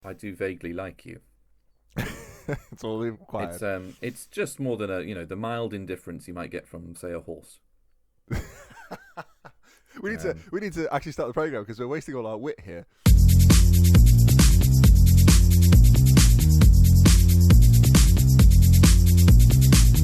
I do vaguely like you. It's all required. It's just more than the mild indifference you might get from, say, a horse. we need to Um, we need to actually start the program because we're wasting all our wit here.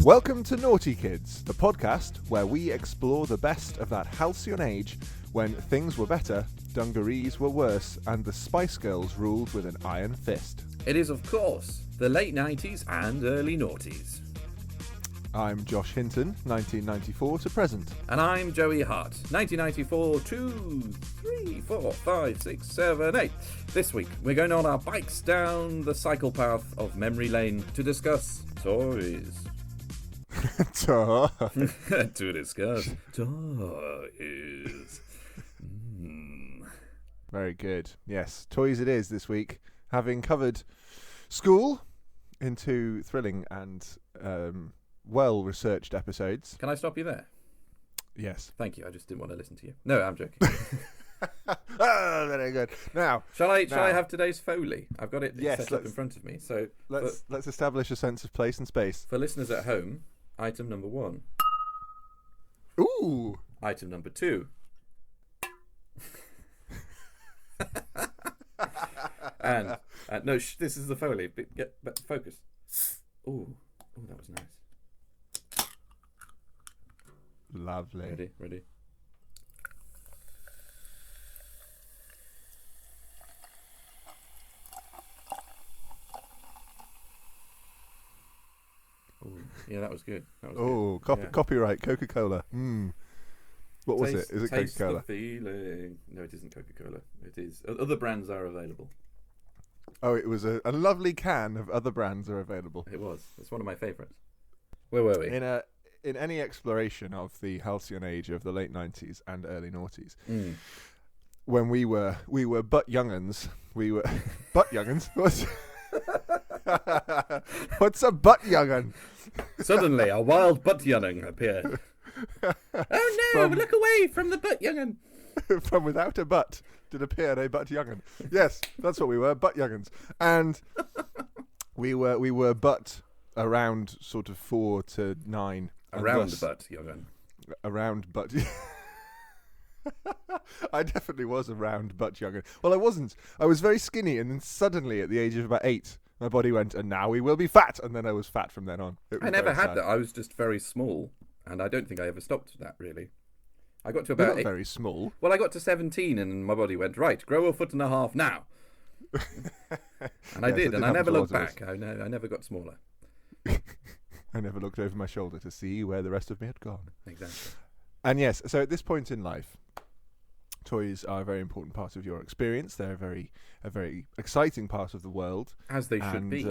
Welcome to Noughty Kids, the podcast where we explore the best of that halcyon age when things were better, dungarees were worse, and the Spice Girls ruled with an iron fist. it is, of course, the late 90s and early noughties. I'm Josh Hinton, 1994 to present. And I'm Joey Hart, 1994, 2, 3, 4, 5, 6, 7, 8. This week, we're going on our bikes down the cycle path of memory lane to discuss toys. To discuss toys. Very good. Yes, toys it is this week, having covered school in two thrilling and well-researched episodes. Can I stop you there? Yes. Thank you. I just didn't want to listen to you. No, I'm joking. Very good. Now, Shall I have today's Foley? I've got it Yes, set up in front of me. So let's establish a sense of place and space. for listeners at home, item number 1. Ooh. Item number 2. and no, this is the Foley. But focus. Ooh, that was nice. Lovely. Ready. Ooh, yeah, that was good. Oh, good. copyright Coca-Cola. What was it? Is it Taste Coca-Cola? the feeling. No, it isn't Coca-Cola. It is. Other brands are available. Oh, it was a lovely can of other brands are available. It was. It's one of my favourites. Where were we? In any exploration of the halcyon age of the late 90s and early noughties, when we were but young'uns, we were butt young'uns. What's a butt young'un? Suddenly, a wild butt young'un appeared. Oh no! Look away from the butt young'un. From without a butt did appear a butt young'un. Yes, that's what we were, butt young'uns, and we were but around sort of 4 to 9. Around the butt young'un. Around butt. I definitely was around butt young'un. Well, I wasn't. I was very skinny, and then suddenly, at the age of about 8, my body went, and now we will be fat, and then I was fat from then on. I never had that. I was just very small, and I don't think I ever stopped that really. I got to You're about not very small. Well, I got to 17, and my body went, right, grow a foot and a half now. And I did, and I never looked back. I never got smaller. I never looked over my shoulder to see where the rest of me had gone. Exactly. And yes, so at this point in life, toys are a very important part of your experience. They're a very exciting part of the world, As they should be.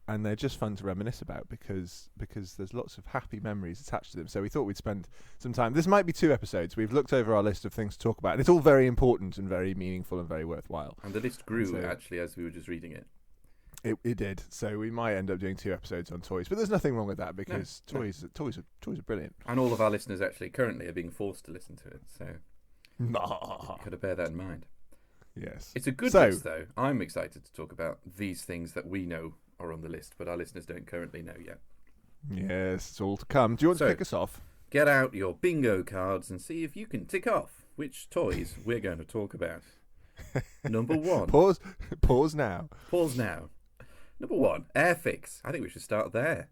And they're just fun to reminisce about because there's lots of happy memories attached to them. So we thought we'd spend some time. This might be 2 episodes. We've looked over our list of things to talk about, and it's all very important and very meaningful and very worthwhile. And the list grew, actually, as we were just reading it. It did. So we might end up doing 2 episodes on toys, but there's nothing wrong with that because toys are brilliant. And all of our listeners actually currently are being forced to listen to it, so you've got to bear that in mind. Yes. It's a good list, though. I'm excited to talk about these things that we know are on the list, but our listeners don't currently know yet. Yes, it's all to come. Do you want to kick us off? Get out your bingo cards and see if you can tick off which toys we're going to talk about. Number 1. Pause now. Pause now. Number 1, Airfix. I think we should start there.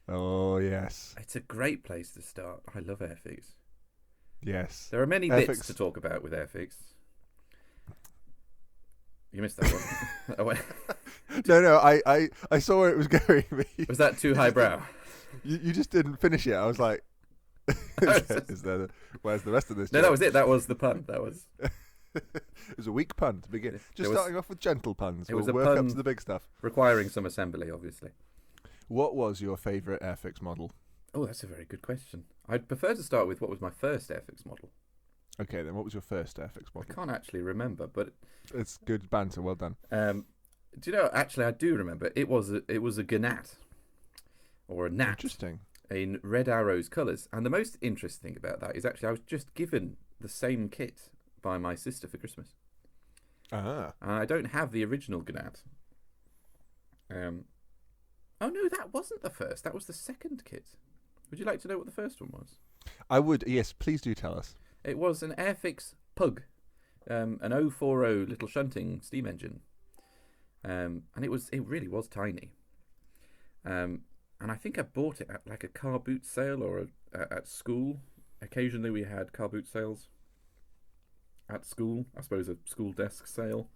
Oh, yes. It's a great place to start. I love Airfix. Yes. There are many bits to talk about with Airfix. You missed that one. No, I saw where it was going. Was that too highbrow? You just didn't finish it. I was like, where's the rest of this? No, that was it. That was the pun. That was... It was a weak pun to begin. Just starting off with gentle puns. We'll work up to the big stuff. Requiring some assembly, obviously. What was your favourite Airfix model? Oh, that's a very good question. I'd prefer to start with what was my first Airfix model. Okay, then what was your first Airfix model? I can't actually remember, but... It's good banter, well done. Do you know, actually, I do remember. It was a Gnat. Or a Gnat. Interesting. In Red Arrow's colours. And the most interesting thing about that is actually I was just given the same kit by my sister for Christmas. Ah. And I don't have the original Gnat. Oh no, that wasn't the first. That was the second kit. Would you like to know what the first one was? I would. Yes, please do tell us. It was an Airfix Pug, an 040 little shunting steam engine, and it really was tiny. And I think I bought it at like a car boot sale or at school. Occasionally we had car boot sales at school. I suppose a school desk sale.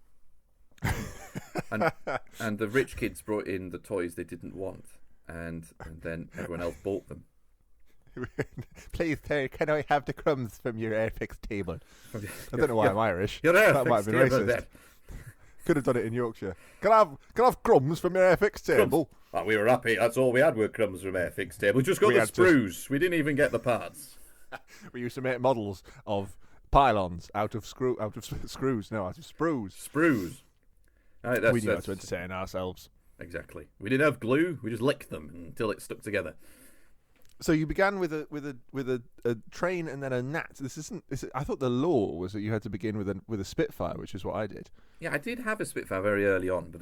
and the rich kids brought in the toys they didn't want, and then everyone else bought them. Please, Terry, can I have the crumbs from your Airfix table? I don't know why I'm Irish. Your That might have been table racist. then. Could have done it in Yorkshire. Can I have crumbs from your Airfix table? Oh, we were happy. That's all we had were crumbs from Airfix table. We just got the sprues. We didn't even get the parts. We used to make models of pylons out of screws. No, out of sprues. Sprues. We knew how to entertain ourselves. Exactly. We didn't have glue. We just licked them until it stuck together. So you began with a train and then a gnat. I thought the law was that you had to begin with a Spitfire, which is what I did. Yeah, I did have a Spitfire very early on, but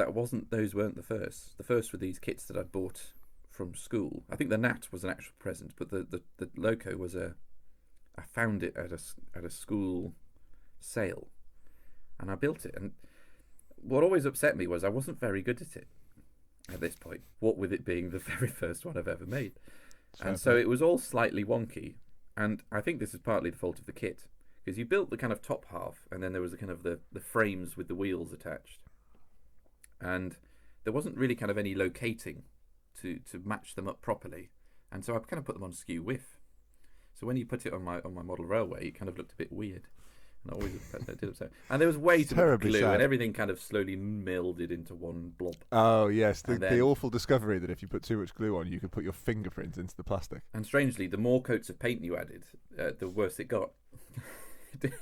those weren't the first. The first were these kits that I'd bought from school. I think the gnat was an actual present, but the loco was I found it at a school sale, and I built it. And what always upset me was I wasn't very good at it at this point. What with it being the very first one I've ever made. And so it was all slightly wonky, and I think this is partly the fault of the kit, because you built the kind of top half, and then there was the kind of the frames with the wheels attached, and there wasn't really kind of any locating to match them up properly, and so I kind of put them on skew width. So when you put it on my model railway, it kind of looked a bit weird. And that did upset. And there was way too much glue, and everything kind of slowly melded into one blob. Oh yes, the awful discovery that if you put too much glue on, you could put your fingerprint into the plastic. And strangely, the more coats of paint you added, the worse it got.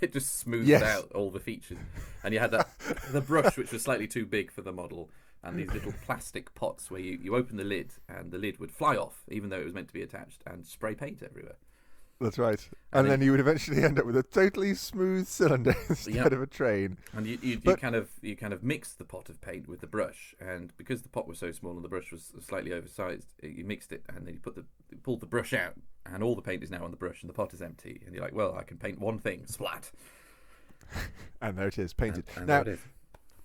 It just smoothed out all the features, and you had the brush, which was slightly too big for the model, and these little plastic pots where you open the lid, and the lid would fly off, even though it was meant to be attached, and spray paint everywhere. That's right. And then you would eventually end up with a totally smooth cylinder instead of a train. And you kind of mixed the pot of paint with the brush, and because the pot was so small and the brush was slightly oversized, you mixed it, and then you pulled the brush out, and all the paint is now on the brush, and the pot is empty, and you're like, well, I can paint one thing, splat. And there it is, painted. And now, there it is.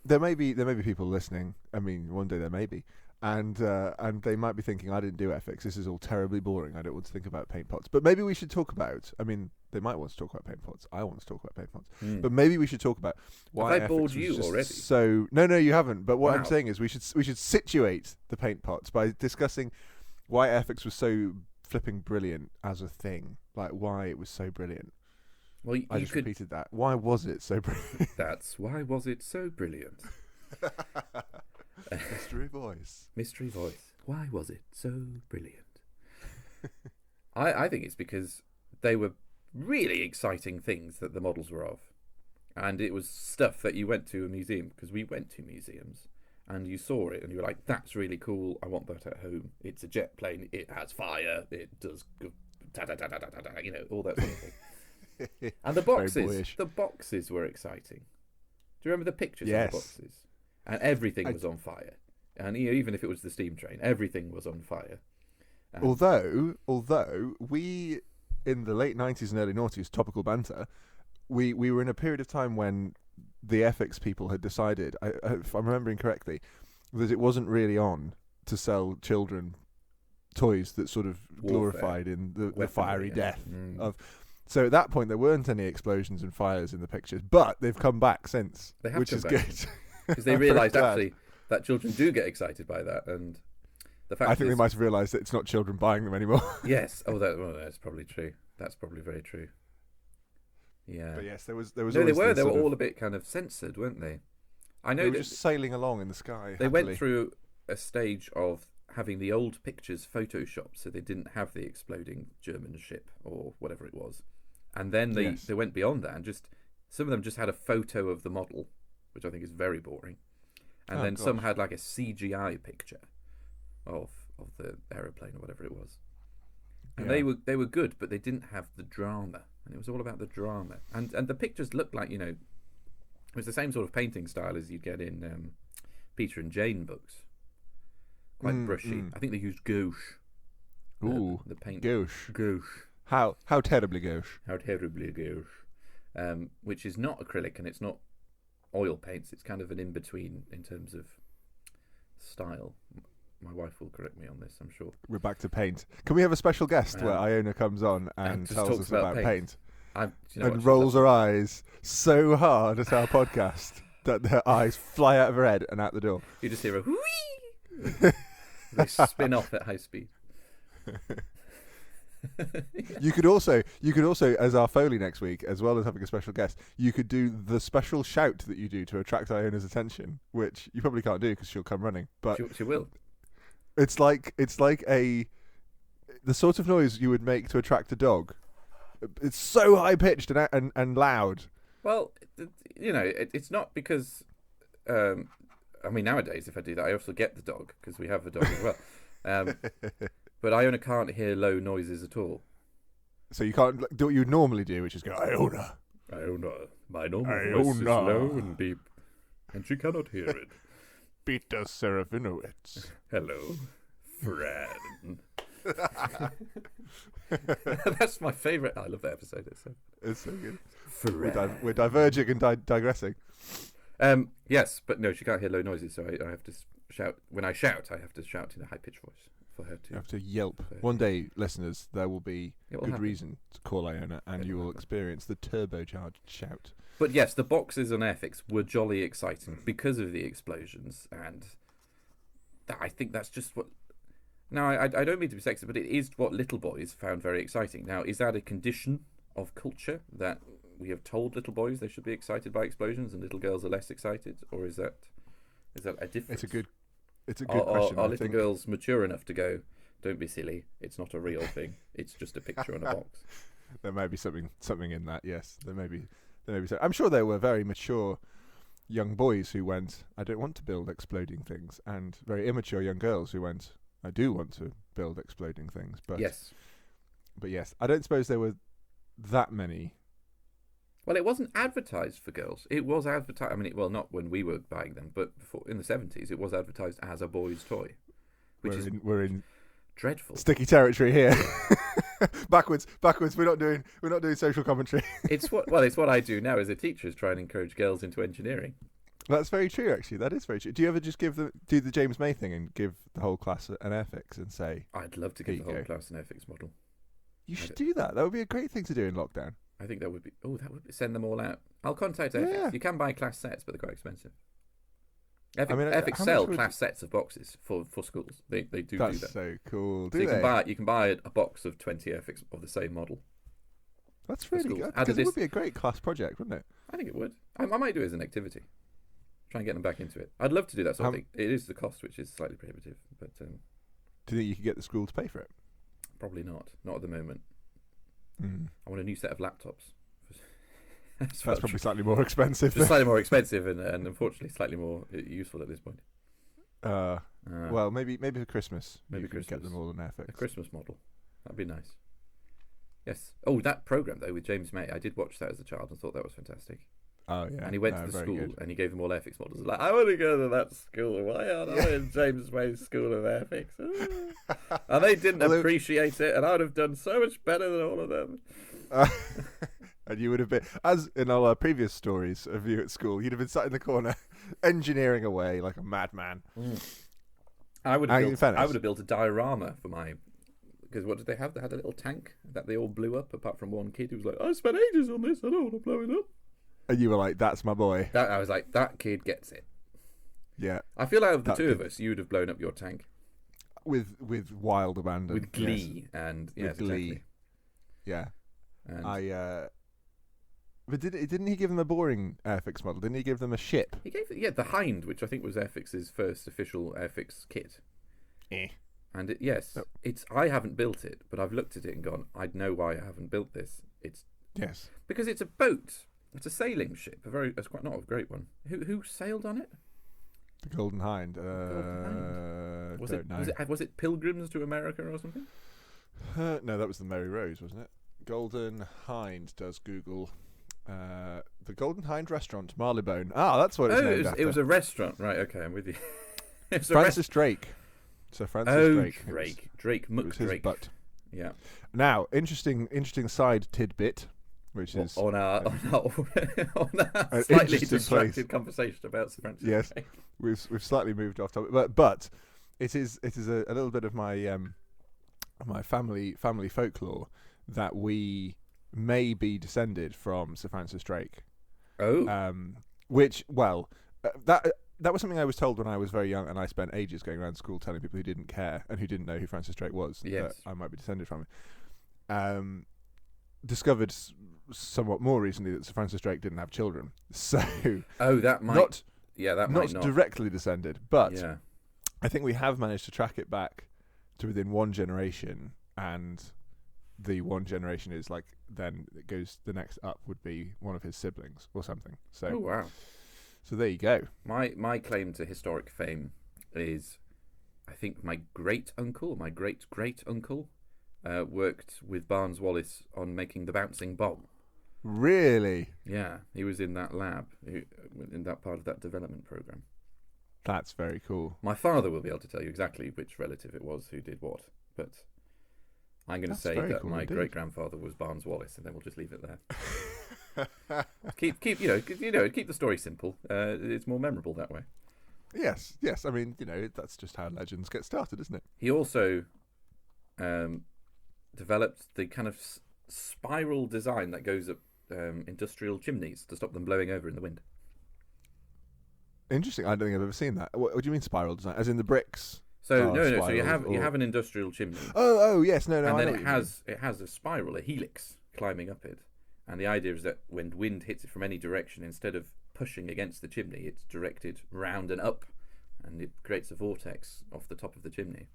There may be people listening. I mean, one day there may be. And they might be thinking, I didn't do FX. This is all terribly boring. I don't want to think about paint pots. But maybe we should talk about. I mean, they might want to talk about paint pots. I want to talk about paint pots. But maybe we should talk about why. Have I bored you already? So no, you haven't. But what I'm saying is, we should situate the paint pots by discussing why FX was so flipping brilliant as a thing. Like why it was so brilliant. Well, I just repeated that. Why was it so brilliant? That's why was it so brilliant. Mystery voice. Mystery voice. Why was it so brilliant? I think it's because they were really exciting things that the models were of. And it was stuff that you went to a museum, because we went to museums, and you saw it, and you were like, that's really cool, I want that at home. It's a jet plane, it has fire, it does ta-ta-ta-ta-ta-ta, all that sort of thing. And the boxes were exciting. Do you remember the pictures of the boxes? And everything was on fire. And even if it was the steam train, everything was on fire. Although we, in the late 90s and early noughties, topical banter, we were in a period of time when the FX people had decided, if I'm remembering correctly, that it wasn't really on to sell children toys that sort of glorified in the fiery death of... So at that point, there weren't any explosions and fires in the pictures, but they've come back since, which is good. Because they realised actually that children do get excited by that, and the fact I think they might have realised that it's not children buying them anymore. Yes. Oh, that's probably true. That's probably very true. Yeah. But yes, there was. No, they were. They were all a bit kind of censored, weren't they? I know they were just sailing along in the sky. They went through a stage of having the old pictures photoshopped, so they didn't have the exploding German ship or whatever it was, and then they went beyond that and just some of them just had a photo of the model, which I think is very boring, and then some had like a CGI picture of the aeroplane or whatever it was, and they were good, but they didn't have the drama, and it was all about the drama, and the pictures looked like It's the same sort of painting style as you'd get in Peter and Jane books. Quite brushy. I think they used gouache. Ooh, the paint. gouache. Gouache. How terribly gauche. How terribly gouache. Which is not acrylic and it's not oil paints. It's kind of an in-between in terms of style. My wife will correct me on this, I'm sure. We're back to paint. Can we have a special guest where Iona comes on and tells us about paint? And rolls her eyes so hard at our podcast that her eyes fly out of her head and out the door. You just hear a whee! They spin off at high speed. You could also, as our Foley next week, as well as having a special guest, you could do the special shout that you do to attract Iona's attention, which you probably can't do because she'll come running. But she will. It's like the sort of noise you would make to attract a dog. It's so high pitched and loud. Well, it's not because. Nowadays, if I do that, I also get the dog because we have a dog as well. But Iona can't hear low noises at all. So you can't do what you would normally do, which is go, Iona. Iona. My normal voice is low and deep, and she cannot hear it. Peter Serafinowicz. Hello, Fran. That's my favourite. I love that episode. It's so good. Fran. We're diverging and digressing. Yes, but no, she can't hear low noises, so I have to shout. When I shout, I have to shout in a high-pitched voice for her to. You have to yelp. One day, listeners, there will be good reason to call Iona, and you will experience the turbocharged shout. But yes, the boxes on Airfix were jolly exciting because of the explosions, and I think that's just what. Now, I don't mean to be sexist, but it is what little boys found very exciting. Now, is that a condition of culture that we have told little boys they should be excited by explosions and little girls are less excited, or is that a difference? It's a good question. Are little girls mature enough to go, don't be silly, it's not a real thing, it's just a picture on a box? There may be something in that. Yes, there may be. I'm sure there were very mature young boys who went, I don't want to build exploding things, and very immature young girls who went, I do want to build exploding things. But yes, I don't suppose there were that many. Well, it wasn't advertised for girls. It was advertised. Not when we were buying them, but before in the 70s, it was advertised as a boy's toy, which we're in dreadful sticky territory here. backwards. We're not doing social commentary. It's what I do now as a teacher, is try and encourage girls into engineering. That's very true, actually. That is very true. Do you ever just do the James May thing and give the whole class an Airfix and say, I'd love to give the whole class an Airfix model. You should do that. That would be a great thing to do in lockdown. I think that would be. Send them all out. I'll contact Airfix. Yeah. You can buy class sets, but they're quite expensive. Airfix sell class sets of boxes for schools. They do that. That's so cool. You can buy a box of 20 Airfix of the same model. That's really good. Because it would be a great class project, wouldn't it? I think it would. I might do it as an activity. Try and get them back into it. I'd love to do that sort of thing. It is the cost, which is slightly prohibitive. But do you think you could get the school to pay for it? Probably not. Not at the moment. I want a new set of laptops. That's probably slightly more expensive. Just slightly more expensive and unfortunately slightly more useful at this point. Well, maybe for Christmas. Maybe Christmas. Get them all on Airfix. A Christmas model. That'd be nice. Yes. Oh, that program though with James May. I did watch that as a child and thought that was fantastic. Oh yeah. And he went to the school and he gave them all Airfix models. Like, I want to go to that school. Why aren't I in James May's school of Airfix? And they didn't appreciate it, and I'd have done so much better than all of them. And you would have been, as in all our previous stories of you at school, you'd have been sat in the corner, engineering away like a madman. I would have built a diorama for my. Because what did they have? They had a little tank that they all blew up, apart from one kid who was like, I spent ages on this, I don't want to blow it up. And you were like, that's my boy. I was like, that kid gets it. Yeah. I feel out of the two of us, you would have blown up your tank. With wild abandon. With glee. Yes. And yes, with glee. Exactly. Yeah. And but didn't he give them a boring Airfix model? Didn't he give them a ship? He gave the Hind, which I think was Airfix's first official Airfix kit. And I haven't built it, but I've looked at it and gone, I'd know why I haven't built this. Yes. Because it's a boat. It's a sailing ship. It's quite not a great one. Who sailed on it? The Golden Hind. Was it Pilgrims to America or something? No, that was the Mary Rose, wasn't it? Golden Hind does Google. The Golden Hind Restaurant, Marylebone. Ah, that's what it's named after. It was a restaurant, right? Okay, I'm with you. It was Francis Drake. So Francis Drake. Drake McDrake. Butt. Yeah. Now, interesting side tidbit, which is on our slightly distracted conversation about Sir Francis. Yes, Drake. we've slightly moved off topic, but it is a little bit of my my family folklore that we may be descended from Sir Francis Drake. Oh. Which that was something I was told when I was very young, and I spent ages going around school telling people who didn't care and who didn't know who Francis Drake was that I might be descended from him. Discovered somewhat more recently that Sir Francis Drake didn't have children, so that might not directly descended, but yeah. I think we have managed to track it back to within one generation, and the one generation is like then it goes the next up would be one of his siblings or something. So oh wow. So there you go. My claim to historic fame is, I think my great uncle worked with Barnes Wallis on making the bouncing bomb. Really? Yeah, he was in that lab, in that part of that development program. That's very cool. My father will be able to tell you exactly which relative it was who did what, but I'm going to say that my great grandfather was Barnes Wallis, and then we'll just leave it there. keep keep the story simple. It's more memorable that way. Yes. I mean, that's just how legends get started, isn't it? He also developed the kind of spiral design that goes up industrial chimneys to stop them blowing over in the wind. Interesting. I don't think I've ever seen that. What do you mean spiral design? As in the bricks? So So you have an industrial chimney. Oh yes, no. And then it has a spiral, a helix climbing up it. And the idea is that when wind hits it from any direction, instead of pushing against the chimney, it's directed round and up, and it creates a vortex off the top of the chimney,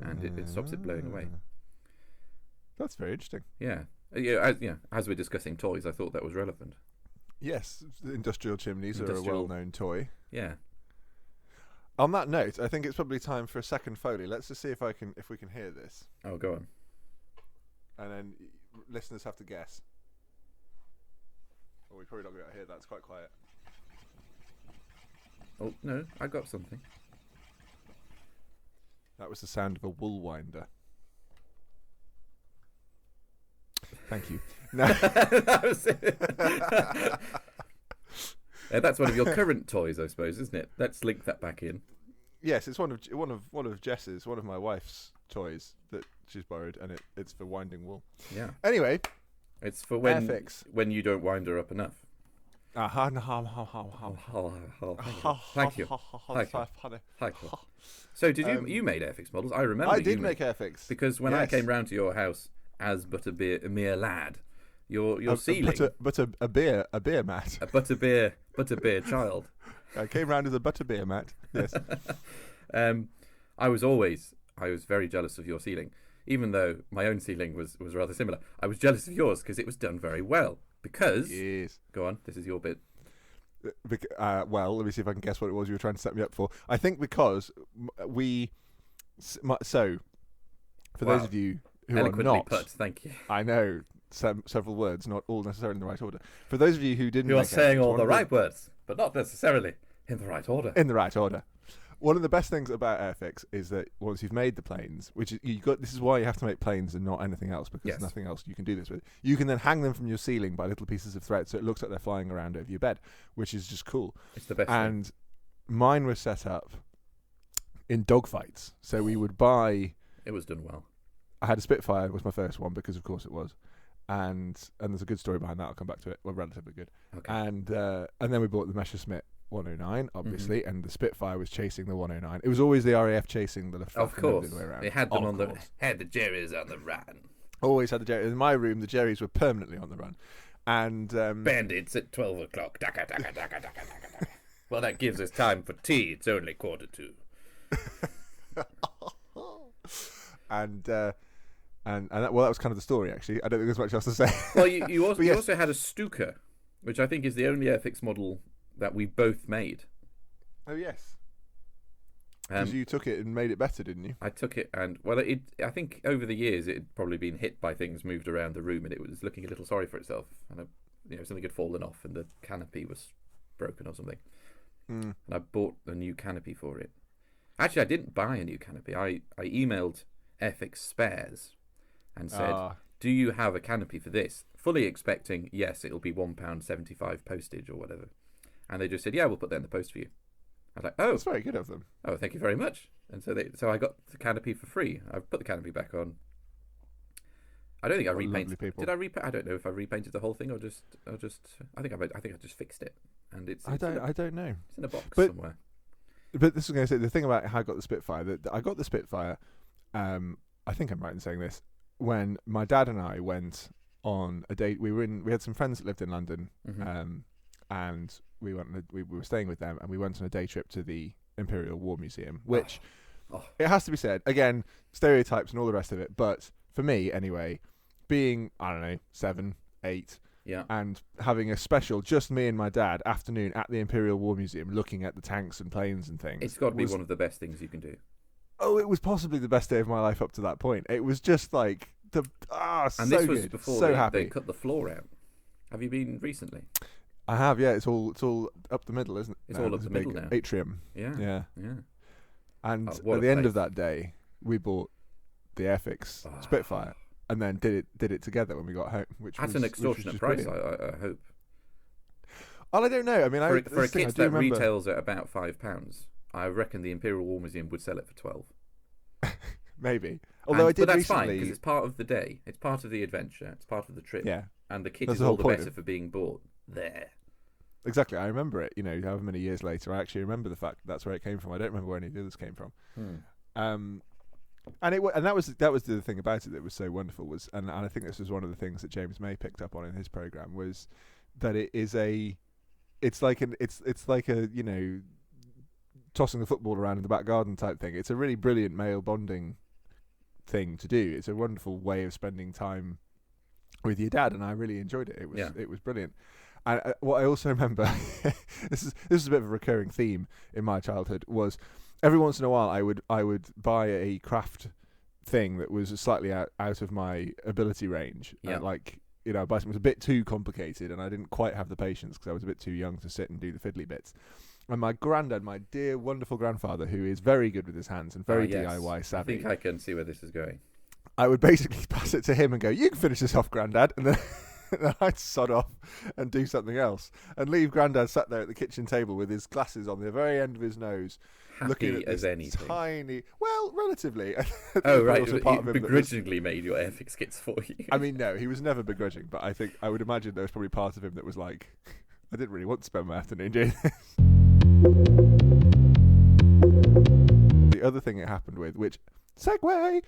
and it stops it blowing away. That's very interesting. Yeah. As we're discussing toys, I thought that was relevant. Yes, industrial chimneys are a well-known toy. Yeah. On that note, I think it's probably time for a second Foley. Let's just see if we can hear this. Oh, go on. And then listeners have to guess. Oh, we probably not going to hear that. It's quite quiet. Oh no, I got something. That was the sound of a wool winder. Thank you. No. That was it. That's one of your current toys, I suppose, isn't it? Let's link that back in. Yes, it's one of Jess's, one of my wife's toys that she's borrowed, and it's for winding wool. Yeah. Anyway, it's for when you don't wind her up enough. Thank you. So did you made Airfix models? I remember. I did make Airfix because when I came round to your house as but a mere lad, your ceiling, but a beer mat, a butterbeer child. I came round as a butterbeer mat. Yes. I was very jealous of your ceiling, even though my own ceiling was rather similar. I was jealous of yours because it was done very well. Because go on, this is your bit. Well, let me see if I can guess what it was you were trying to set me up for. I think because so for those of you who eloquently are not, put, thank you. I know several words, not all necessarily in the right order. For those of you who didn't, you are saying all the right words, but not necessarily in the right order. In the right order. One of the best things about Airfix is that once you've made the planes, which this is why you have to make planes and not anything else, because there's nothing else you can do this with. You can then hang them from your ceiling by little pieces of thread, so it looks like they're flying around over your bed, which is just cool. It's the best and thing. Mine was set up in dogfights, so we would buy. It was done well. I had a Spitfire, was my first one, because of course it was, and there's a good story behind that. I'll come back to it. Well, relatively good. Okay. And then we bought the Messerschmitt 109, obviously, and the Spitfire was chasing the 109. It was always the RAF chasing the Luftwaffe. Of course, the way around. They had them had the Jerrys on the run. Always had the Jerrys. In my room, the Jerrys were permanently on the run, and bandits at 12 o'clock. Daka, daka, daka, daka, daka, daka. Well, that gives us time for tea. It's only 1:45. And that was kind of the story. Actually, I don't think there's much else to say. Well, you also had a Stuka, which I think is the only Airfix model that we both made. Oh yes, because you took it and made it better, didn't you? I took it, and I think over the years it had probably been hit by things moved around the room, and it was looking a little sorry for itself. And something had fallen off and the canopy was broken or something. Mm. And I bought a new canopy for it. Actually, I didn't buy a new canopy. I emailed Airfix Spares and said, do you have a canopy for this? Fully expecting, yes, it'll be £1.75 postage or whatever. And they just said, yeah, we'll put that in the post for you. I was like, oh. That's very good of them. Oh, thank you very much. And so I got the canopy for free. I put the canopy back on. I don't think I repainted. Did I repaint? I don't know if I repainted the whole thing or just. I think I just fixed it. And I don't know. It's in a box somewhere. But this is going to say the thing about how I got the Spitfire. That I got the Spitfire. I think I'm right in saying this. When my dad and I went on a date, we had some friends that lived in London, and we were staying with them, and we went on a day trip to the Imperial War Museum, which it has to be said again, stereotypes and all the rest of it. But for me, anyway, being 7, 8. Yeah. And having a special, just me and my dad, afternoon at the Imperial War Museum, looking at the tanks and planes and things. It's got to be one of the best things you can do. Oh, it was possibly the best day of my life up to that point. It was just like and so this was good. before so they cut the floor out. Have you been recently? I have, yeah. It's all up the middle, isn't it? It's all up the middle now. Atrium. Yeah. And at the end of that day, we bought the Airfix Spitfire. And then did it together when we got home, which was an extortionate price. I hope. Well, I don't know. I mean, for a kit that retails at about £5, I reckon the Imperial War Museum would sell it for 12. Maybe. Although I did but that's recently, fine because it's part of the day. It's part of the adventure. It's part of the trip. Yeah. And the kit That's is all the the whole better for being bought there. Exactly. I remember it. However many years later, I actually remember the fact that's where it came from. I don't remember where any of the others came from. And that was the thing about it that was so wonderful and I think this was one of the things that James May picked up on in his program was that it's like a tossing the football around in the back garden type thing. It's a really brilliant male bonding thing to do. It's a wonderful way of spending time with your dad, and I really enjoyed it. It was brilliant. And what I also remember, this is a bit of a recurring theme in my childhood, was every once in a while I would buy a craft thing that was slightly out of my ability range. Yeah. Buy something that was a bit too complicated, and I didn't quite have the patience because I was a bit too young to sit and do the fiddly bits. And my granddad, my dear, wonderful grandfather, who is very good with his hands and very DIY savvy. I think I can see where this is going. I would basically pass it to him and go, "You can finish this off, Granddad," and then I'd sod off and do something else and leave Granddad sat there at the kitchen table with his glasses on the very end of his nose, looking at this tiny, relatively. Oh, right. He begrudgingly made your Airfix kits for you. I mean, no, he was never begrudging, but I would imagine there was probably part of him that was like, I didn't really want to spend my afternoon doing this. The other thing it happened with, which, segue,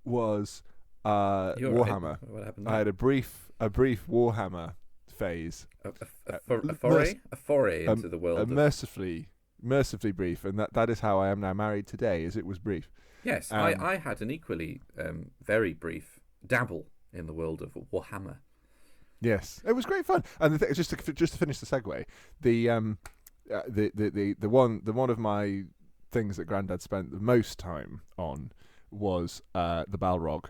was Warhammer. Right. What happened there? I had a brief Warhammer phase. A foray into the world. Mercifully brief, and that is how I am now married today, as it was brief. Yes, I had an equally very brief dabble in the world of Warhammer. Yes, it was great fun. And the thing, just to finish the segue, the one of my things that Grandad spent the most time on was the Balrog.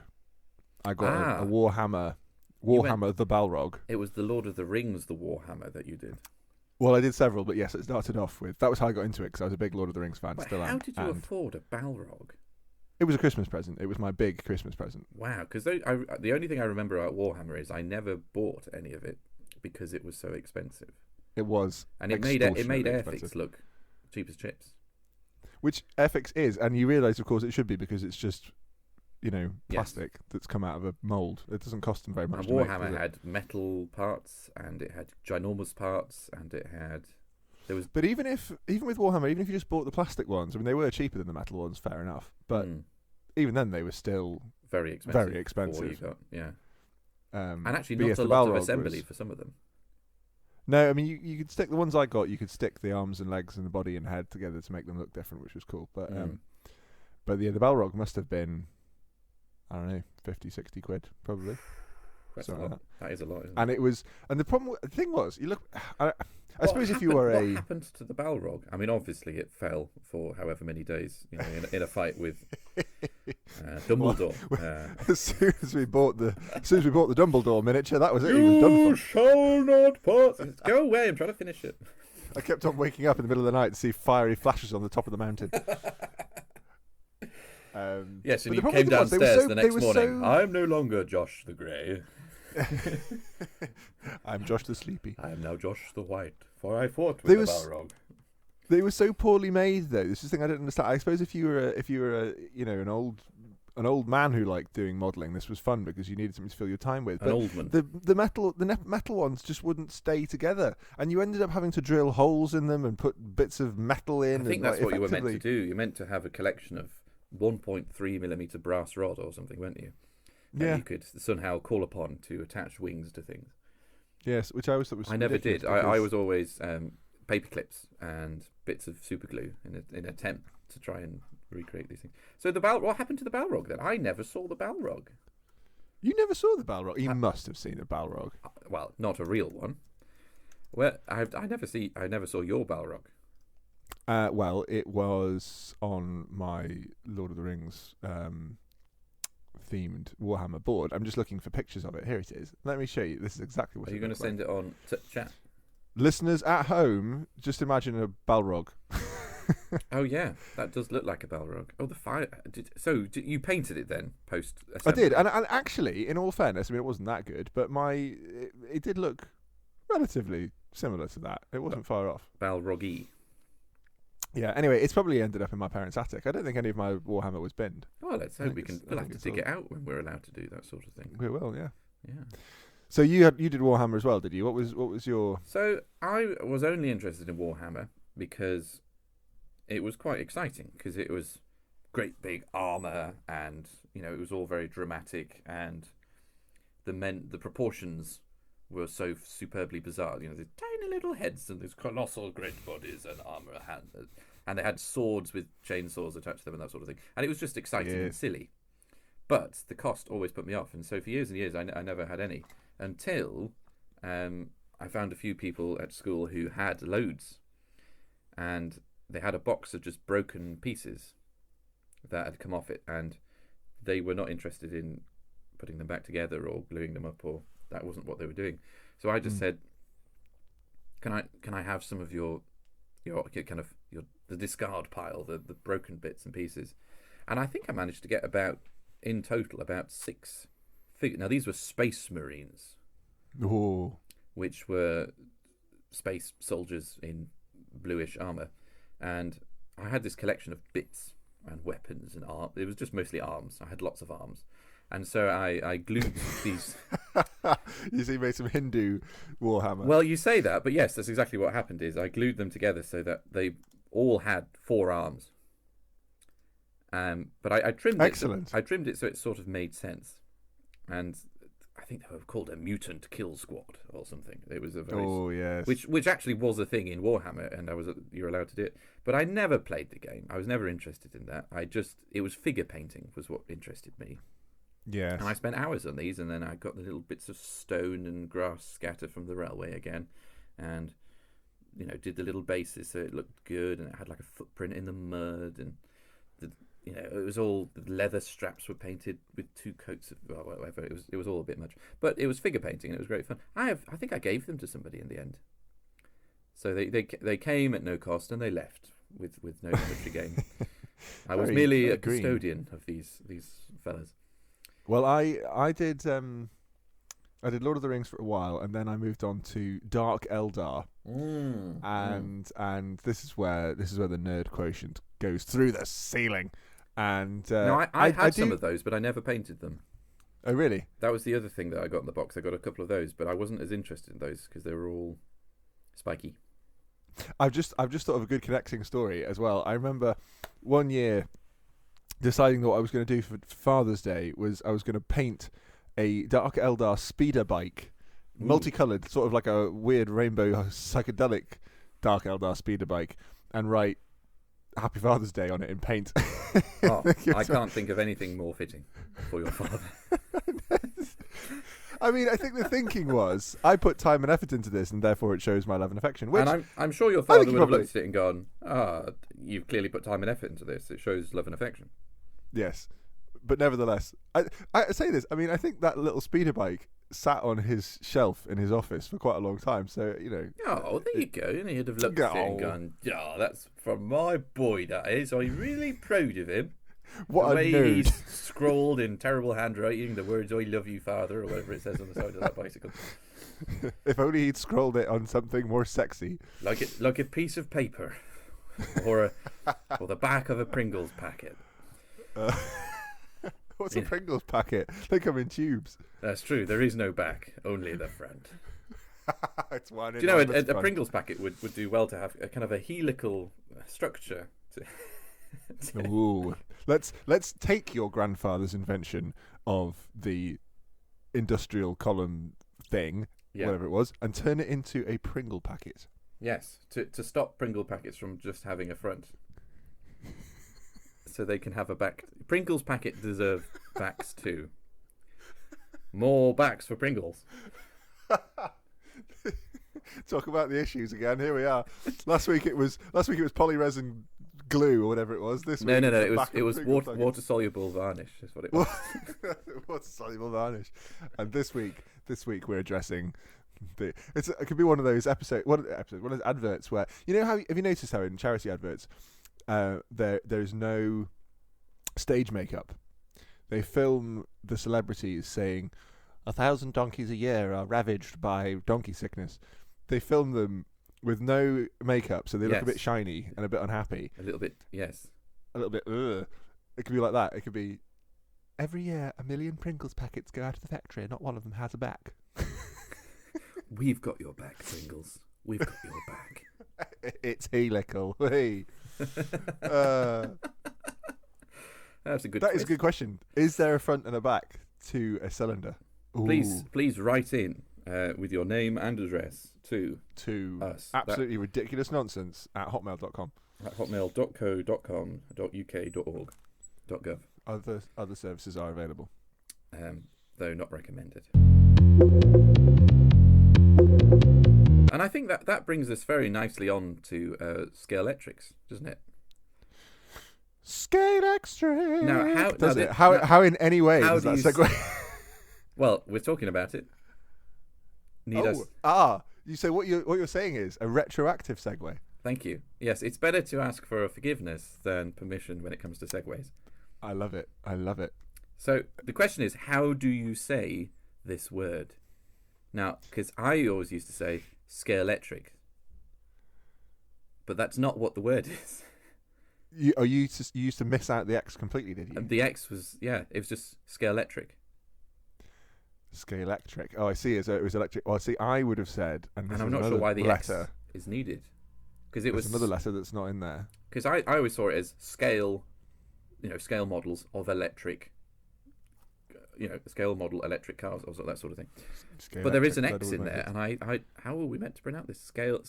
I got a Warhammer the Balrog. It was the Lord of the Rings, the Warhammer that you did. Well, I did several, but yes, it started off with that was how I got into it because I was a big Lord of the Rings fan. But still am. How did you afford a Balrog? It was a Christmas present. It was my big Christmas present. Wow, because the only thing I remember about Warhammer is I never bought any of it because it was so expensive. It was, and it made Airfix look cheap as chips. Which Airfix is, and you realise, of course, it should be because it's just plastic that's come out of a mould. It doesn't cost them very much. And Warhammer had metal parts, and it had ginormous parts, and it had. But even with Warhammer, even if you just bought the plastic ones, I mean, they were cheaper than the metal ones, fair enough. But even then, they were still very expensive. Very expensive. And actually, not a lot of assembly for some of them. No, I mean, you could stick the ones I got. You could stick the arms and legs and the body and head together to make them look different, which was cool. But the Balrog must have been, I don't know, 50, 60 quid probably. That's a lot. That is a lot, isn't it? And it was, and the thing was, you look. I suppose if you were what happened to the Balrog? I mean, obviously it fell for however many days, in a fight with Dumbledore. As soon as we bought the Dumbledore miniature, that was it. He was done You for. shall not pass. Go away! I'm trying to finish it. I kept on waking up in the middle of the night to see fiery flashes on the top of the mountain. Yes, and but you came downstairs the next morning. I'm no longer Josh the Grey. I'm Josh the Sleepy. I am now Josh the White, for I fought with the Balrog. They were so poorly made, though. This is the thing I don't understand. I suppose if you were an old man who liked doing modelling, this was fun because you needed something to fill your time with. But old man. The metal ones just wouldn't stay together, and you ended up having to drill holes in them and put bits of metal in. I think that's what you were meant to do. You meant to have a collection of 1.3mm brass rod or something, weren't you? That you could somehow call upon to attach wings to things. Yes, which I always thought was. I never did. I was always paper clips and bits of super glue in an attempt to try and recreate these things. So what happened to the Balrog then? I never saw the Balrog. You never saw the Balrog? You must have seen a Balrog. Well, not a real one. Well, I never saw your Balrog. Well, it was on my Lord of the Rings themed Warhammer board. I'm just looking for pictures of it. Here it is. Let me show you. This is exactly what. Are you going to send it on chat? Listeners at home, just imagine a Balrog. Oh yeah, that does look like a Balrog. Oh, the fire. You painted it then post? I did, and actually, in all fairness, I mean, it wasn't that good, but it did look relatively similar to that. It wasn't far off. Balrog-y. Yeah. Anyway, it's probably ended up in my parents' attic. I don't think any of my Warhammer was binned. Well, let's hope we'll have to dig it out when we're allowed to do that sort of thing. We will, yeah. Yeah. So you did Warhammer as well, did you? What was your? So I was only interested in Warhammer because it was quite exciting because it was great big armor and it was all very dramatic and the proportions were so superbly bizarre. These tiny little heads and these colossal great bodies and armor and they had swords with chainsaws attached to them and that sort of thing. And it was just exciting and silly. But the cost always put me off, and so for years and years I never had any until I found a few people at school who had loads, and they had a box of just broken pieces that had come off it, and they were not interested in putting them back together or gluing them up, or that wasn't what they were doing. So I just said, "Can I have some of your the discard pile, the broken bits and pieces?" And I think I managed to get in total about 6 figures. Now these were Space Marines, which were space soldiers in bluish armor, and I had this collection of bits and weapons and arms. It was just mostly arms. I had lots of arms. And so I glued these. You see, you made some Hindu Warhammer. Well, you say that, but yes, that's exactly what happened. Is I glued them together so that they all had 4 arms. But I trimmed Excellent. it. I trimmed it so it sort of made sense, and I think they were called a mutant kill squad or something. It was a very yes, which actually was a thing in Warhammer, and you're allowed to do it. But I never played the game. I was never interested in that. It was figure painting was what interested me. Yes. And I spent hours on these, and then I got the little bits of stone and grass scatter from the railway again, and did the little bases so it looked good, and it had like a footprint in the mud, and it was all the leather straps were painted with 2 coats of whatever. It was all a bit much, but it was figure painting, and it was great fun. I think I gave them to somebody in the end. So they came at no cost and they left with no monetary gain. I was merely a custodian of these fellas. Well, I did Lord of the Rings for a while, and then I moved on to Dark Eldar, and this is where the nerd quotient goes through the ceiling. And I had some of those, but I never painted them. Oh, really? That was the other thing that I got in the box. I got a couple of those, but I wasn't as interested in those because they were all spiky. I've just thought of a good connecting story as well. I remember one year deciding that what I was going to do for Father's Day was I was going to paint a Dark Eldar speeder bike, multicolored, sort of like a weird rainbow psychedelic Dark Eldar speeder bike, and write Happy Father's Day on it in paint. I can't think of anything more fitting for your father. I mean, I think the thinking was, I put time and effort into this, and therefore it shows my love and affection. Which and I'm sure your father would have looked at it and gone, you've clearly put time and effort into this. It shows love and affection. Yes, but nevertheless, I say this. I mean, I think that little speeder bike sat on his shelf in his office for quite a long time. So Oh, there you go. And he'd have looked at it and gone, "Yeah, that's from my boy. That is. I'm really proud of him." What the a way nerd! He's scrawled in terrible handwriting the words "I love you, Father" or whatever it says on the side of that bicycle. If only he'd scrolled it on something more sexy, like a piece of paper, or the back of a Pringles packet. What's a Pringles packet? They come in tubes. That's true. There is no back, only the front. It's one. Do you know a Pringles packet would do well to have a kind of a helical structure? Ooh, let's take your grandfather's invention of the industrial column thing, whatever it was, and turn it into a Pringle packet. Yes, to stop Pringle packets from just having a front. So they can have a back. Pringles packet deserve backs too. More backs for Pringles. Talk about the issues again. Here we are. Last week it was polyresin glue or whatever it was. This week no. It was water soluble varnish. Is what it was. Water soluble varnish. And this week we're addressing it could be one of those one of those adverts where have you noticed how in charity adverts there's no stage makeup. They film the celebrities saying 1,000 donkeys a year are ravaged by donkey sickness. They film them with no makeup, so they look a bit shiny and a bit unhappy. A little bit, yes. A little bit, ugh. It could be like that. It could be, every year 1 million Pringles packets go out of the factory and not one of them has a back. We've got your back, Pringles. We've got your back. It's helical. Hey. That's a good. That is a good question. Is there a front and a back to a cylinder? Ooh. Please write in with your name and address to us. Absolutely ridiculous nonsense at hotmail.com. At hotmail.co.com.uk.org.gov. Other services are available, though not recommended. And I think that brings us very nicely on to Scalextrics, doesn't it? Scalextrics. Now, how in any way does that segue? Well, we're talking about it. You say what you're saying is a retroactive segue. Thank you. Yes, it's better to ask for forgiveness than permission when it comes to segues. I love it. So the question is, how do you say this word? Now, because I always used to say Scalextric, but that's not what the word is. You used to miss out the X completely, did you? And the X was, it was just Scalextric. Scalextric. Oh, I see. So it was electric. Well, see, I would have said, and I'm not sure why the letter X is needed, because it was another letter that's not in there. Because I always saw it as scale, scale models of electric, scale model electric cars or that sort of thing. But there is an X in there, and I how are we meant to pronounce this? Scale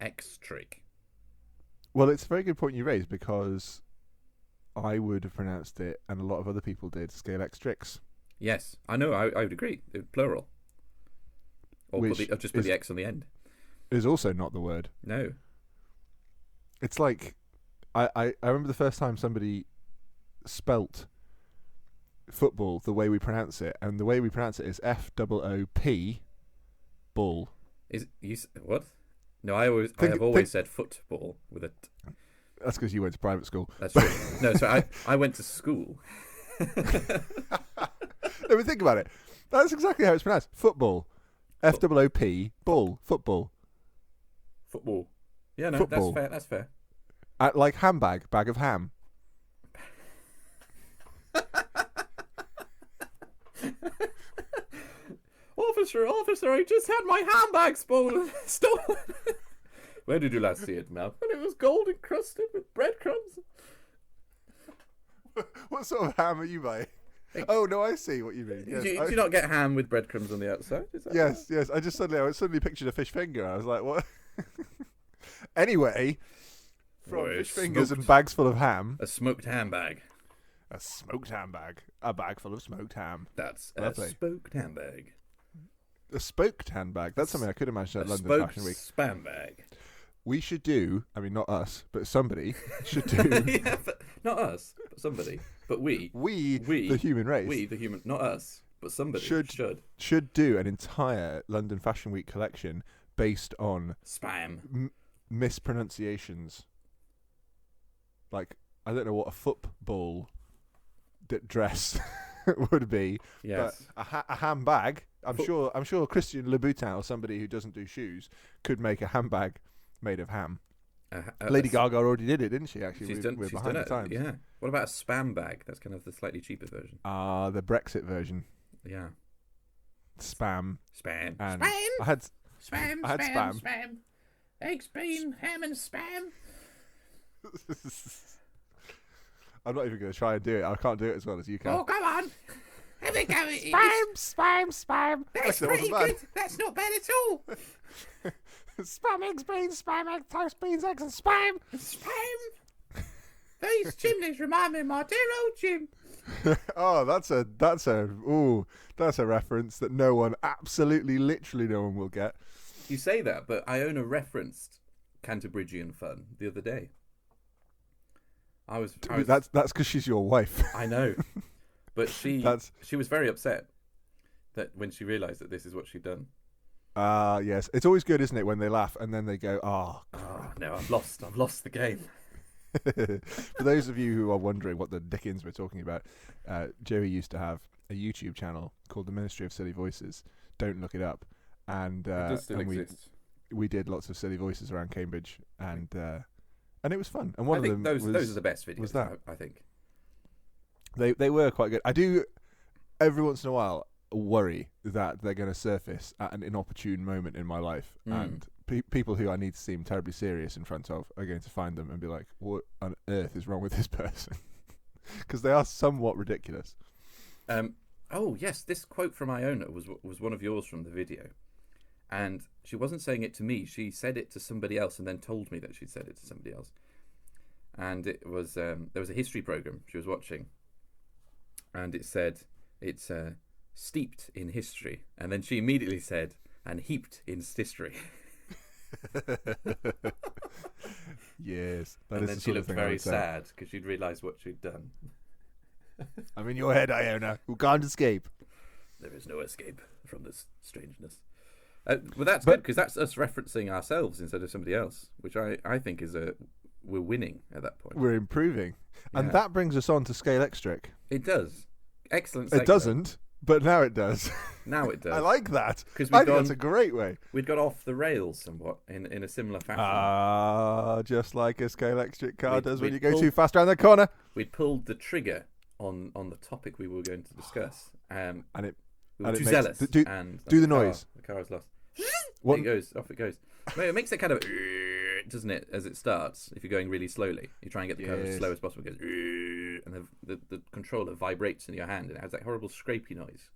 X-trick. Well, it's a very good point you raised, because I would have pronounced it, and a lot of other people did, Scalextrics. Yes, I know. I would agree. Plural. Or just put the X on the end. Is also not the word. No. It's like, I remember the first time somebody spelt football the way we pronounce it, and the way we pronounce it is FOOP, ball. What? No, I have always said football with a. That's because you went to private school. That's true. No, so I went to school. No, but think about it. That's exactly how it's pronounced. Football. FOOP, ball. Football. Football. Yeah, no, football. That's fair. Like handbag, bag of ham. Officer, I just had my handbag stolen. Where did you last see it, Mal? When it was gold encrusted with breadcrumbs. What sort of ham are you buying? Oh no, I see what you mean. Yes, do you not get ham with breadcrumbs on the outside? Yes. I suddenly pictured a fish finger. I was like, what? Anyway, from fish fingers and bags full of ham. A smoked ham bag. A smoked ham bag. A bag full of smoked ham. That's lovely. A smoked ham bag. A spoked handbag. That's something I could imagine at London Fashion Week. Spam bag. We should do, I mean, not us, but somebody should do. Yeah, Not us, but somebody. But we, the human race, not us, but somebody should do an entire London Fashion Week collection based on spam mispronunciations. Like, I don't know what a football dress would be, yes. but a handbag. I'm sure Christian Louboutin or somebody who doesn't do shoes could make a handbag made of ham. Lady Gaga already did it, didn't she? Actually, she's done behind the times. Yeah. What about a spam bag? That's kind of the slightly cheaper version. The Brexit version. Yeah. Spam. And spam. I had spam. Eggs, bean, ham, and spam. I'm not even going to try and do it. I can't do it as well as you can. Oh, come on. Have a go at it. Spam. That's pretty good. That's not bad at all. Spam, eggs, beans, spam, eggs, toast, beans, eggs, and spam. Spam. These chimneys remind me of my dear old Jim. Oh, that's a reference that absolutely literally no one will get. You say that, but Iona referenced Canterbridgian fun the other day. That's because she's your wife. I know, but she was very upset that when she realised that this is what she'd done. Yes, it's always good, isn't it, when they laugh and then they go, "Oh no, I've lost the game." For those of you who are wondering what the dickens we're talking about, Joey used to have a YouTube channel called The Ministry of Silly Voices. Don't look it up. And it does still exist. We did lots of silly voices around Cambridge, and it was fun. And one I think of them those are the best videos. Was that? I think they were quite good. I do every once in a while worry that they're going to surface at an inopportune moment in my life, and people who I need to seem terribly serious in front of are going to find them and be like, "What on earth is wrong with this person?" Because they are somewhat ridiculous. Oh yes, this quote from Iona was one of yours from the video. And she wasn't saying it to me. She said it to somebody else and then told me that she'd said it to somebody else. And it was there was a history program she was watching. And it said, it's steeped in history. And then she immediately said, and heaped in stistory. Yes. And then she looked very sad because she'd realised what she'd done. I'm in your head, Iona, who can't escape. There is no escape from this strangeness. Well, that's good because that's us referencing ourselves instead of somebody else, which I think is we're winning at that point. We're improving, and that brings us on to Scalextric. It does. Excellent. It doesn't, but now it does. Now it does. I like that. Because I think that's a great way. We'd got off the rails somewhat in a similar fashion. Just like a Scalextric car does when you go too fast around the corner. We'd pulled the trigger on the topic we were going to discuss, and we were too makes, zealous. Do the noise. The car was lost. Off it goes. It makes it kind of, doesn't it, as it starts? If you're going really slowly, you try and get the car as slow as possible. It goes, and the controller vibrates in your hand, and it has that horrible scrapey noise.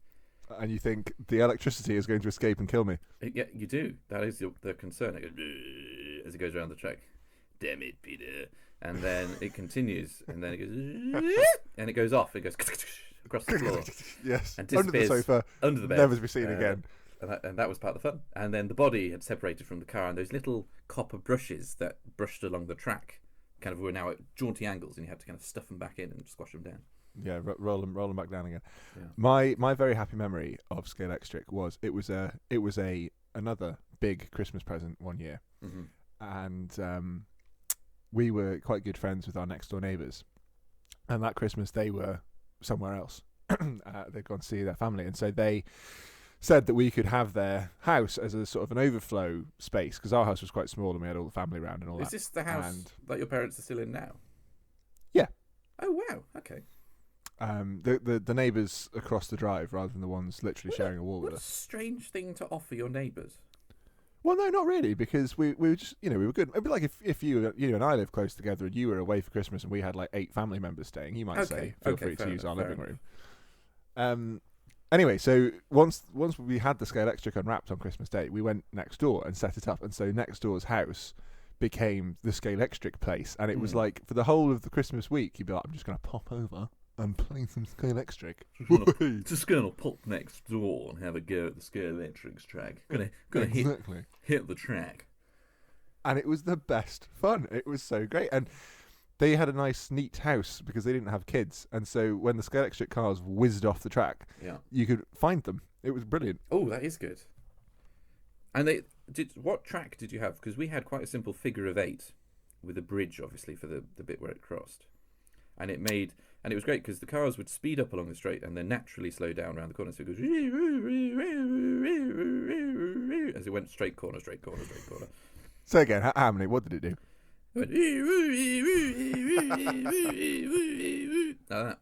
And you think the electricity is going to escape and kill me? Yeah, you do. That is the concern. It goes as it goes around the track. Damn it, Peter! And then it continues, and then it goes, and it goes off. It goes across the floor. Yes, and under the sofa, under the bed, never to be seen again. And that was part of the fun. And then the body had separated from the car, and those little copper brushes that brushed along the track kind of were now at jaunty angles, and you had to kind of stuff them back in and squash them down. Yeah, roll them back down again. Yeah. My very happy memory of Scalextric was it was another big Christmas present one year, and we were quite good friends with our next door neighbours, and that Christmas they were somewhere else. They'd gone to see their family, and so they said that we could have their house as a sort of an overflow space because our house was quite small and we had all the family around and all that. Is this the house that your parents are still in now? Yeah. Oh wow. Okay. The neighbours across the drive rather than the ones literally sharing a wall with us. What a strange thing to offer your neighbours. Well, no, not really, because we were just, we were good. It'd be like if you and I live close together and you were away for Christmas and we had like 8 family members staying, you might say, feel free to use our living room. Anyway, so once we had the Scalextric unwrapped on Christmas Day, we went next door and set it up, and so next door's house became the Scalextric place, and it was like for the whole of the Christmas week, you'd be like, I'm just going to pop over and play some Scalextric. Just going to pop next door and have a go at the Scalextric's track. Gonna hit the track. And it was the best fun. It was so great, and they had a nice, neat house because they didn't have kids, and so when the scale electric cars whizzed off the track, you could find them. It was brilliant. Oh, that is good. And what track did you have? Because we had quite a simple figure of 8 with a bridge, obviously, for the bit where it crossed. And it was great because the cars would speed up along the straight and then naturally slow down around the corner. So it goes as it went straight corner, straight corner, straight corner. So again, how many? What did it do? It went like that.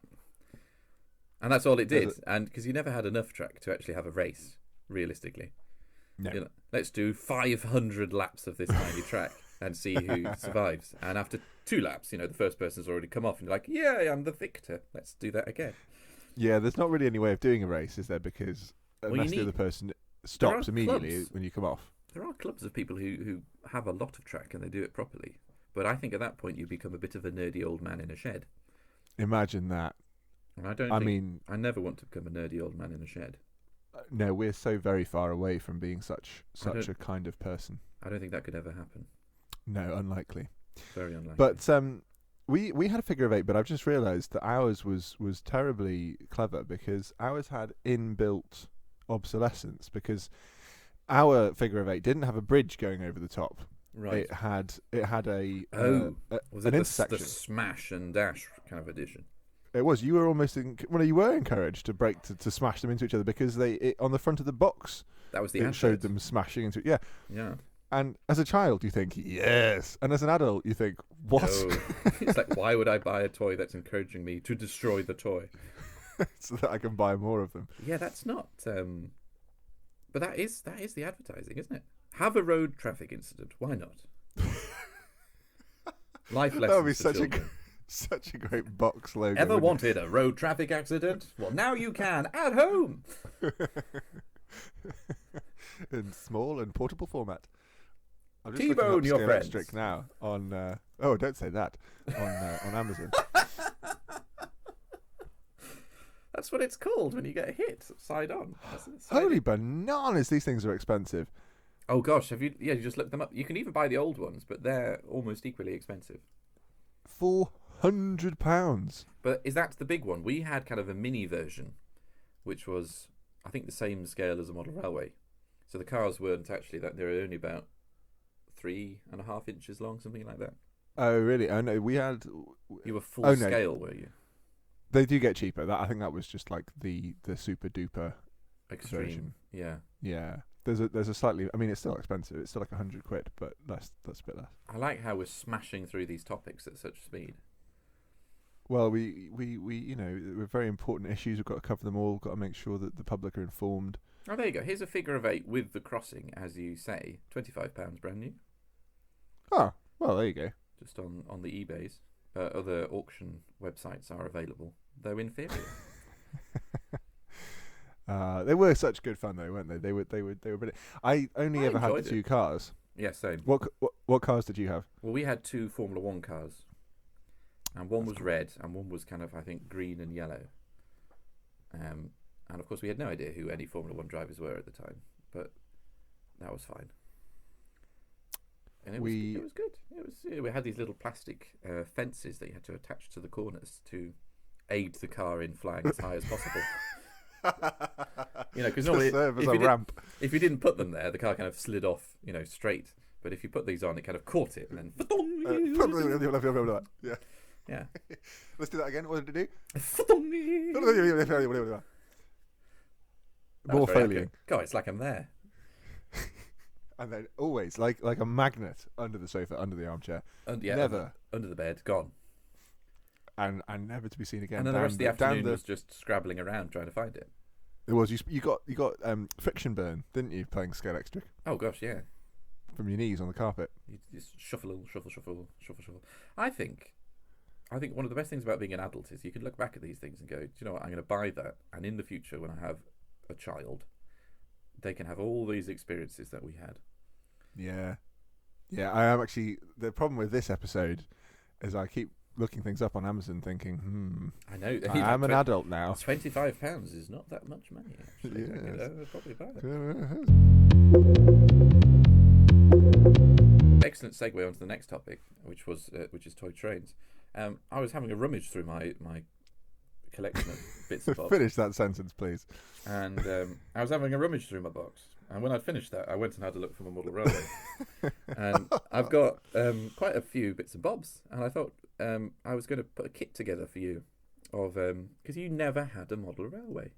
And that's all it did. And because you never had enough track to actually have a race, realistically. No. Let's do 500 laps of this tiny track and see who survives. And after 2 laps, the first person's already come off and you're like, yeah, I'm the victor. Let's do that again. Yeah, there's not really any way of doing a race, is there? Because unless the other person stops immediately when you come off. There are clubs of people who have a lot of track and they do it properly. But I think at that point you become a bit of a nerdy old man in a shed. Imagine that. And I never want to become a nerdy old man in a shed. No, we're so very far away from being such a kind of person. I don't think that could ever happen. No, unlikely. Very unlikely. But we had a figure of 8, but I've just realised that ours was terribly clever because ours had inbuilt obsolescence because our figure of 8 didn't have a bridge going over the top. Right. It had an intersection. The smash and dash kind of edition? It was. You were almost you were encouraged to break to smash them into each other because on the front of the box. That was the it showed them smashing into it. Yeah. Yeah. And as a child, you think yes, and as an adult, you think what? No. It's like, why would I buy a toy that's encouraging me to destroy the toy, so that I can buy more of them? Yeah, that's not. But that is the advertising, isn't it? Have a road traffic incident. Why not? Life lessons. That would be for such a great box logo. Ever wanted a road traffic accident? Well, now you can at home. In small and portable format. I'm just T-bone your friends. Electric now on. Don't say that on Amazon. That's what it's called when you get hit side on. Holy bananas! These things are expensive. Oh gosh, have you? Yeah, you just looked them up. You can even buy the old ones, but they're almost equally expensive. £400. But is that the big one? We had kind of a mini version, which was, I think, the same scale as a model railway. So the cars weren't actually that; they were only about 3.5 inches long, something like that. Oh really? Oh no, we had. You were full scale, were you? They do get cheaper. I think that was just like the super duper extreme version. Yeah. Yeah. There's a slightly. I mean, it's still expensive. It's still like £100, but that's a bit less. I like how we're smashing through these topics at such speed. Well, we we're very important issues. We've got to cover them all. We've got to make sure that the public are informed. Oh, there you go. Here's a figure of 8 with the crossing, as you say. £25 brand new. Oh, well, there you go. Just on the eBays. Other auction websites are available, though inferior. They were such good fun though, weren't they? They were brilliant. I ever had 2 cars. Yeah, same. What cars did you have? Well, we had 2 Formula 1 cars. And one was red and one was kind of, I think, green and yellow. And of course we had no idea who any Formula 1 drivers were at the time, but that was fine. And it was good. We had these little plastic fences that you had to attach to the corners to aid the car in flying as high as possible. Because normally if you didn't put them there, the car kind of slid off, straight. But if you put these on, it kind of caught it and then. Yeah. Yeah. Let's do that again. What did it do? More failing. God, it's like I'm there. And then always like a magnet under the sofa, under the armchair. Never under the bed, gone. And never to be seen again. And then the rest of the afternoon was just scrabbling around trying to find it. It was. You got friction burn, didn't you, playing scale electric? Oh gosh, yeah. From your knees on the carpet. You just shuffle. I think one of the best things about being an adult is you can look back at these things and go, do you know what, I'm going to buy that, and in the future when I have a child, they can have all these experiences that we had. Yeah. I am actually. The problem with this episode is I keep looking things up on Amazon, thinking, I know. I'm an adult now. £25 is not that much money. Actually. Yes. Probably buy it. Excellent segue onto the next topic, which is toy trains. I was having a rummage through my collection of bits and bobs. Finish that sentence, please. And I was having a rummage through my box. And when I'd finished that, I went and had a look for my model railway. And I've got quite a few bits and bobs. And I thought I was going to put a kit together for you of because you never had a model railway.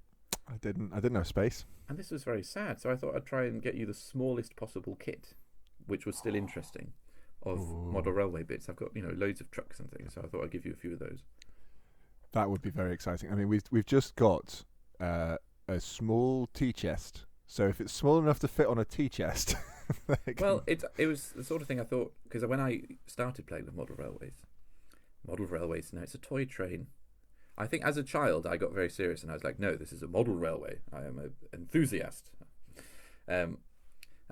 I didn't have space. And this was very sad. So I thought I'd try and get you the smallest possible kit, which was still interesting, of model railway bits. I've got loads of trucks and things. So I thought I'd give you a few of those. That would be very exciting. I mean, we've just got a small tea chest. So if it's small enough to fit on a tea chest, well, it was the sort of thing I thought, because when I started playing with model railways now it's a toy train. I think as a child I got very serious and I was like, no, this is a model railway. I am an enthusiast. And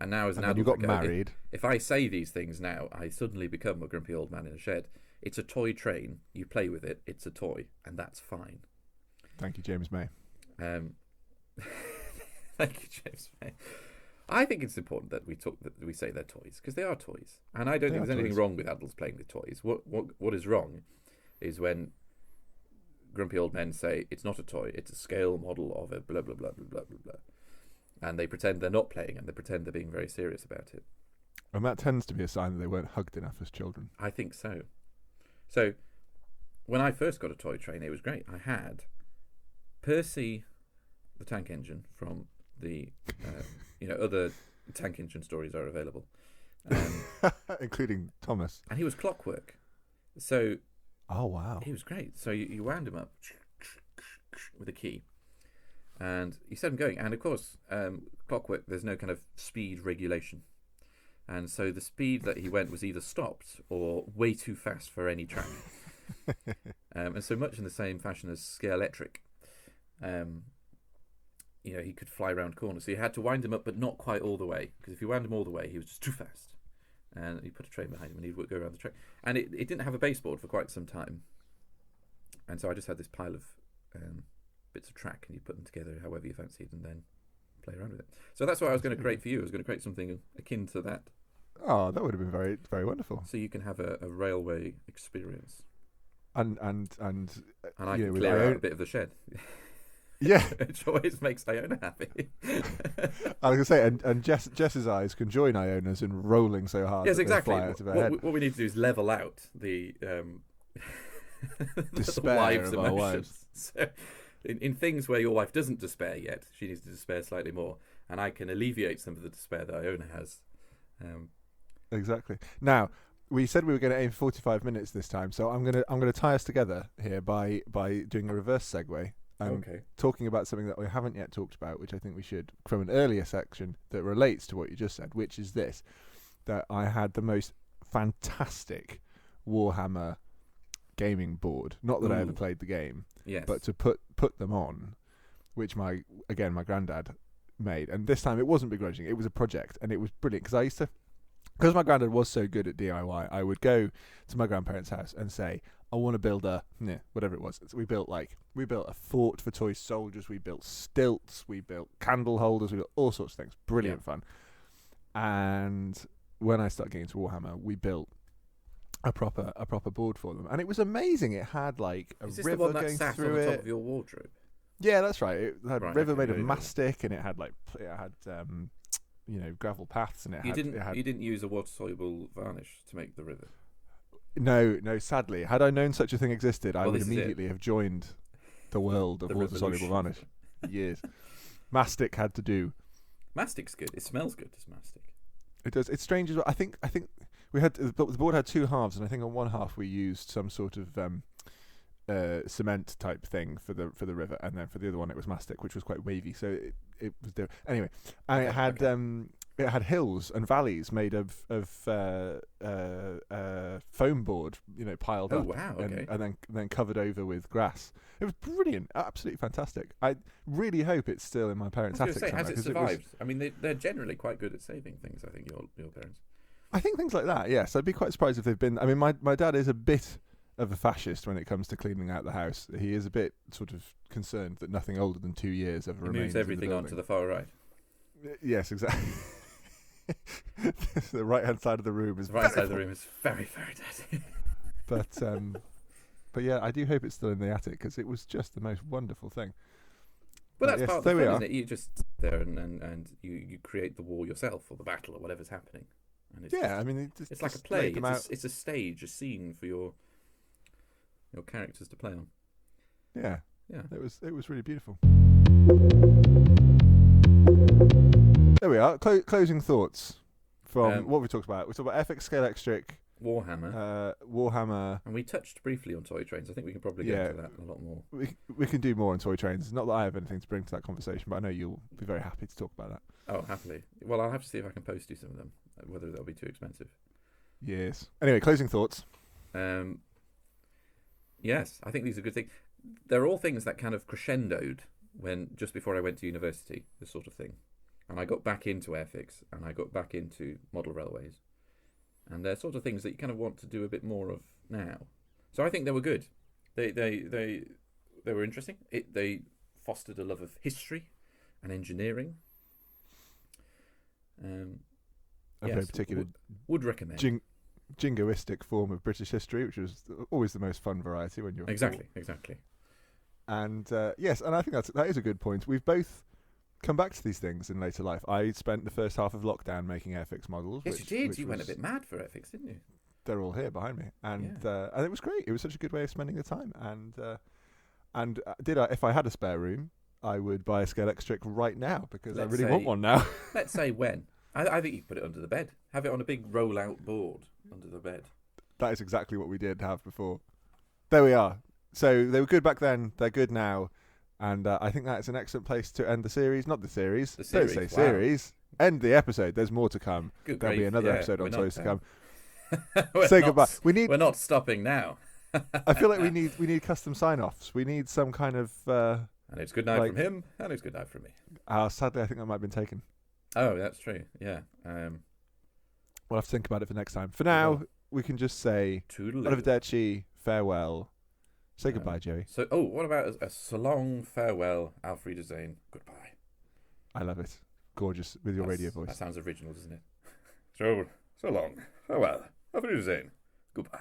now as an adult, you got married. If I say these things now, I suddenly become a grumpy old man in a shed. It's a toy train. You play with it. It's a toy, and that's fine. Thank you, James May. Thank you, James May. I think it's important that we say they're toys, because they are toys, and I don't think there's anything wrong with adults playing with toys. What is wrong is when grumpy old men say it's not a toy, it's a scale model of a blah blah blah blah blah blah blah, and they pretend they're not playing and they pretend they're being very serious about it. And that tends to be a sign that they weren't hugged enough as children. I think so. So when I first got a toy train, it was great. I had Percy the tank engine from the other tank engine stories are available, including Thomas, and he was clockwork. So oh wow, he was great. So you wound him up with a key, and you set him going. And of course, clockwork, there's no kind of speed regulation, and so the speed that he went was either stopped or way too fast for any track. And so much in the same fashion as Scalextric, he could fly around corners. So you had to wind him up, but not quite all the way, because if you wound him all the way, he was just too fast. And you put a train behind him, and he'd go around the track. And it didn't have a baseboard for quite some time. And so I just had this pile of bits of track, and you put them together however you fancied, and then play around with it. So that's what I was going to create for you. I was going to create something akin to that. Oh, that would have been very, very wonderful. So you can have a railway experience. And I can clear out a bit of the shed. Yeah, which always makes Iona happy. I was going to say, and Jess's eyes can join Iona's in rolling so hard. Yes, exactly. Fly out of her head. What we need to do is level out the despair wife's of emotions. our wives. So, in things where your wife doesn't despair yet, she needs to despair slightly more, and I can alleviate some of the despair that Iona has. Exactly. Now, we said we were going to aim 45 minutes this time, so I'm going to tie us together here by doing a reverse segue. Okay. Talking about something that we haven't yet talked about, which I think we should, from an earlier section that relates to what you just said, which is this, that I had the most fantastic Warhammer gaming board. Not that I ever played the game, yes, but to put them on, which my granddad made. And this time it wasn't begrudging, it was a project, and it was brilliant, because my granddad was so good at DIY, I would go to my grandparents' house and say, I want to build whatever it was. So we built a fort for toy soldiers, we built stilts, we built candle holders, we built all sorts of things. Brilliant fun. And when I started getting into Warhammer, we built a proper board for them, and it was amazing. It had like a river the one that going sat through on the top it. of your wardrobe? Yeah, that's right. It had a river made of yeah. mastic, and it had gravel paths, and You didn't use a water-soluble varnish to make the river? No, sadly. Had I known such a thing existed, I would this is immediately have joined the world of The water-soluble revolution. varnish. Years. Mastic had to do. Mastic's good. It smells good, does mastic? It does. It's strange as well. I think we had the board had two halves, and I think on one half we used some sort of cement type thing for the river, and then for the other one it was mastic, which was quite wavy. So it was there anyway. And it had hills and valleys made of foam board, piled up. Oh wow! Okay. And then covered over with grass. It was brilliant, absolutely fantastic. I really hope it's still in my parents' attic somewhere. Has it survived? I mean, they're generally quite good at saving things. I think your parents. I think things like that. Yes, I'd be quite surprised if they've been. I mean, my dad is a bit of a fascist when it comes to cleaning out the house. He is a bit sort of concerned that nothing older than 2 years ever remains. He moves everything onto the far right. Yes, exactly. The right hand side of the room is the right side of the room is very, very dirty. But But yeah, I do hope it's still in the attic because it was just the most wonderful thing. Well, that's yes, part of the there we fun, are. isn't it? You just sit there and you create the war yourself or the battle or whatever's happening. And it's Yeah, just, I mean, it's like a play. It's a stage, a scene for your characters to play on. Yeah, Yeah. it was really beautiful. There we are. Closing thoughts from what we talked about. We talked about FX Scalextric, Warhammer, and we touched briefly on toy trains. I think we can probably get into that a lot more. We can do more on toy trains. Not that I have anything to bring to that conversation, but I know you'll be very happy to talk about that. Oh, happily. Well, I'll have to see if I can post you some of them. Whether they'll be too expensive. Yes. Anyway, closing thoughts. Yes, I think these are good things. They're all things that kind of crescendoed just before I went to university, this sort of thing. And I got back into airfix and I got back into model railways. And they're sort of things that you kind of want to do a bit more of now. So I think they were good. They were interesting. They fostered a love of history and engineering. A very particular would recommend. Jingoistic form of British history, which was always the most fun variety when you're exactly. And yes, and I think that is a good point. We've both come back to these things in later life. I spent the first half of lockdown making airfix models. Yes, you did. You went a bit mad for airfix, didn't you? They're all here behind me, and it was great. It was such a good way of spending the time. And if I had a spare room, I would buy a Scalextric right now because I really want one now. Let's say when. I think you put it under the bed. Have it on a big roll-out board under the bed. That is exactly what we did have before. There we are. So they were good back then. They're good now. And I think that's an excellent place to end the series. Not the series. The series. Don't say series. End the episode. There's more to come. There'll be another episode on toys to come. Say goodbye. We're not stopping now. I feel like we need custom sign-offs. We need some kind of... and it's good night from him, and it's good night from me. Sadly, I think that might have been taken. Oh, that's true. Yeah. We'll have to think about it for next time. For now, we can just say arrivederci, farewell. Say goodbye, Joey. So, what about a so long farewell, Auf Wiedersehen, goodbye? I love it. Gorgeous with your radio voice. That sounds original, doesn't it? So long, farewell, Auf Wiedersehen, goodbye.